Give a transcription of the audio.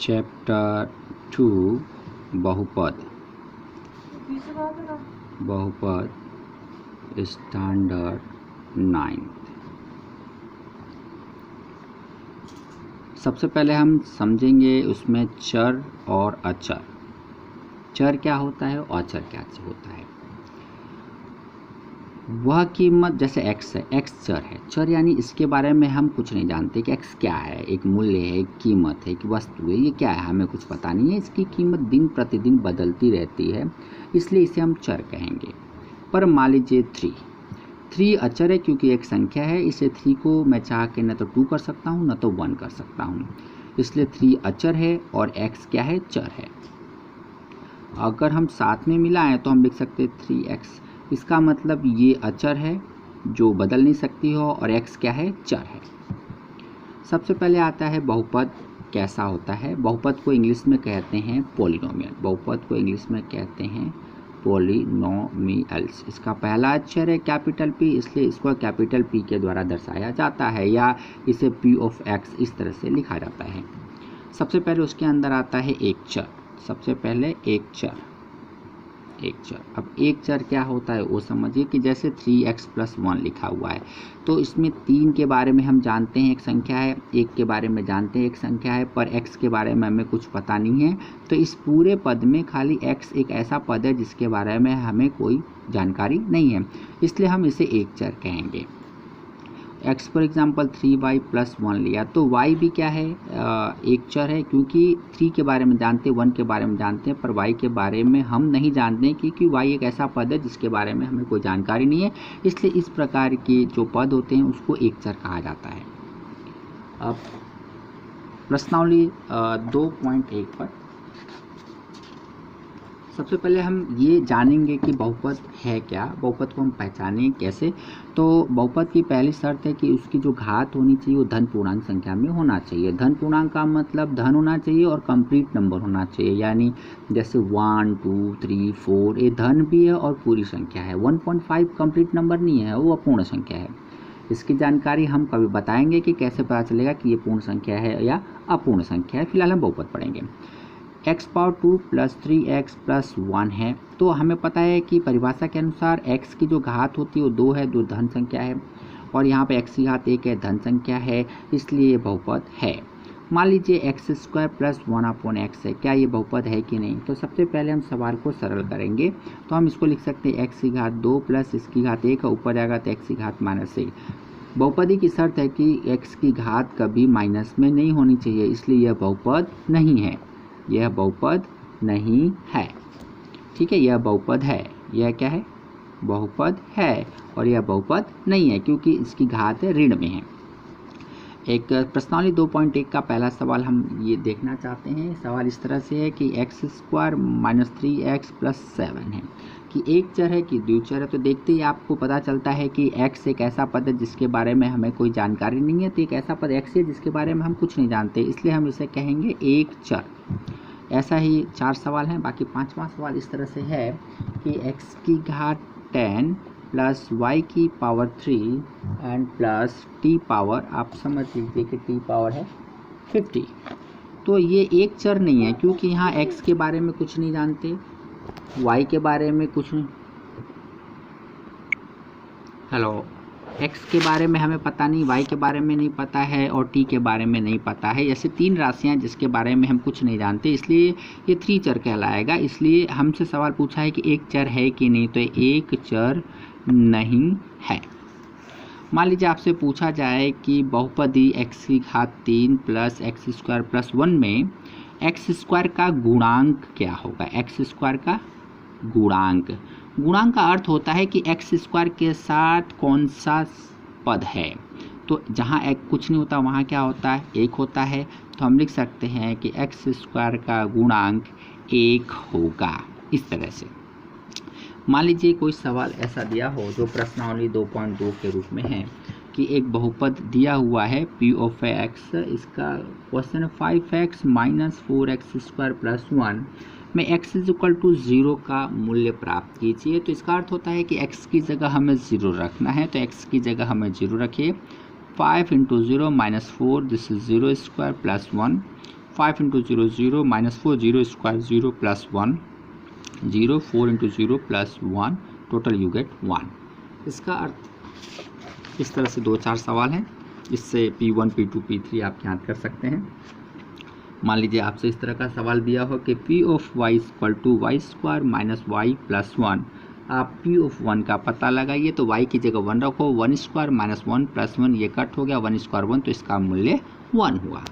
Chapter 2 बहुपद standard 9। सबसे पहले हम समझेंगे उसमें चर और अचर। चर क्या होता है और अचर क्या होता है। वह कीमत जैसे x है, x चर है। चर यानी इसके बारे में हम कुछ नहीं जानते कि x क्या है, एक मूल्य है, एक कीमत है, एक वस्तु है, ये क्या है हमें कुछ पता नहीं है। इसकी कीमत दिन प्रतिदिन बदलती रहती है, इसलिए इसे हम चर कहेंगे। पर मान लीजिए 3 अचर है क्योंकि एक संख्या है, इसे 3 को मैं चाह के न तो 2 कर सकता हूँ न तो 1 कर सकता हूँ, इसलिए 3 अचर है और x क्या है, चर है। अगर हम साथ में मिलाएं तो हम लिख सकते हैं 3x। इसका मतलब ये अचर है जो बदल नहीं सकती हो और x क्या है, चर है। सबसे पहले आता है बहुपद कैसा होता है। बहुपद को इंग्लिश में कहते हैं पॉलिनोमियल। बहुपद को इंग्लिश में कहते हैं पॉलिनोमियल्स। इसका पहला अक्षर है कैपिटल P, इसलिए इसको कैपिटल P के द्वारा दर्शाया जाता है या इसे P ऑफ x इस तरह से लिखा जाता है। सबसे पहले उसके अंदर आता है एक चर। सबसे पहले एक चर। अब एक चर क्या होता है वो समझिए कि जैसे 3x + 1 लिखा हुआ है, तो इसमें 3 के बारे में हम जानते हैं एक संख्या है, 1 के बारे में जानते हैं एक संख्या है, पर x के बारे में हमें कुछ पता नहीं है। तो इस पूरे पद में खाली x एक ऐसा पद है जिसके बारे में हमें कोई जानकारी नहीं है, इसलिए हम इसे एक चर कहेंगे। x फॉर एग्जाम्पल 3y + 1 लिया तो y भी क्या है, एक चर है, क्योंकि 3 के बारे में जानते हैं, 1 के बारे में जानते हैं, पर y के बारे में हम नहीं जानते क्योंकि y एक ऐसा पद है जिसके बारे में हमें कोई जानकारी नहीं है, इसलिए इस प्रकार के जो पद होते हैं उसको एक चर कहा जाता है। अब प्रश्नावली 2.1 पर सबसे पहले हम ये जानेंगे कि बहुपद है क्या, बहुपद को हम पहचानें कैसे। तो बहुपद की पहली शर्त है कि उसकी जो घात होनी चाहिए वो धन पूर्णांक संख्या में होना चाहिए। धन पूर्णांक का मतलब धन होना चाहिए और कंप्लीट नंबर होना चाहिए, यानी जैसे 1 2 3 4 ये धन भी है और पूरी संख्या है। 1.5 कंप्लीट नंबर नहीं है, वो अपूर्ण संख्या है। इसकी जानकारी हम कभी बताएंगे कि कैसे पता चलेगा कि ये पूर्ण संख्या है या अपूर्ण संख्या है। फिलहाल हम बहुपद पढ़ेंगे। x⁴ + 3x + 1 है, तो हमें पता है कि परिभाषा के अनुसार x की जो घात होती है वो 2 है, 2 धन संख्या है, और यहाँ पे x की घात 1 है, धन संख्या है, इसलिए ये बहुपद है। मान लीजिए x² + 1/x है, क्या ये बहुपद है कि नहीं। तो सबसे पहले हम सवाल को सरल करेंगे, तो हम इसको लिख सकते हैं x की घात 2 + इसकी घात 1 है, ऊपर जाएगा तो x की घात -1। बहुपदी की शर्त है कि x की घात कभी माइनस में नहीं होनी चाहिए, इसलिए यह बहुपद नहीं है, यह बहुपद नहीं है। ठीक है, यह बहुपद है, यह क्या है, बहुपद है, और यह बहुपद नहीं है क्योंकि इसकी घात ऋण में है। एक प्रश्नावली 2.1 का पहला सवाल हम ये देखना चाहते हैं। सवाल इस तरह से है कि x² - 3x + 7 है, कि एक चर है कि द्विचर है। तो देखते ही आपको पता चलता है कि x एक ऐसा पद है जिसके बारे में हमें कोई जानकारी नहीं है, तो एक ऐसा पद x है जिसके बारे में हम कुछ नहीं जानते, इसलिए हम इसे कहेंगे एक चर। ऐसा ही 4 सवाल हैं। बाकी 5वां सवाल इस तरह से है कि x की घात 10 + y की power 3 and plus t power, आप समझ लीजिए कि t पावर है 50। तो ये एक चर नहीं है क्योंकि यहाँ x के बारे में कुछ नहीं जानते, y के बारे में कुछ नहीं, x के बारे में हमें पता नहीं, y के बारे में नहीं पता है और t के बारे में नहीं पता है। ऐसे 3 राशियां जिसके बारे में हम कुछ नहीं जानते, इसलिए ये 3 चर कहलाएगा। इसलिए हमसे सवाल पूछा है कि एक चर है कि नहीं, तो एक चर नहीं है। मान लीजिए आपसे पूछा जाए कि बहुपदी x की घात 3 + x² + 1 में x² का गुणांक क्या होगा। x² का गुणांक, गुणांक का अर्थ होता है कि x² के साथ कौन सा पद है। तो जहाँ एक कुछ नहीं होता वहाँ क्या होता है, 1 होता है। तो हम लिख सकते हैं कि x² का गुणांक 1 होगा, इस तरह से। मान लीजिए कोई सवाल ऐसा दिया हो जो प्रश्नावली 2.2 के रूप में है कि एक बहुपद दिया हुआ है p ऑफ x, इसका क्वेश्चन 5x - 4x² + 1 में x = 0 का मूल्य प्राप्त कीजिए। तो इसका अर्थ होता है कि x की जगह हमें 0 रखना है, तो x की जगह हमें 0 रखिए। 5 × 0 - 4, this is 0² + 1। 5 into 0 0 -4 0 square 0 plus 1 0 4 into 0 plus 1 total you get 1। इसका अर्थ इस तरह से 2-4 सवाल हैं, इससे P1 P2 P3 आप याद कर सकते हैं। मान लीजिए आपसे इस तरह का सवाल दिया हो कि P of y equal to y square minus y plus 1, आप P ऑफ 1 का पता लगाइए। तो y की जगह 1 रखो, 1 स्क्वायर माइनस 1 प्लस 1 ये कट हो गया, 1 स्क्वायर 1, तो इसका मूल्य 1 हुआ।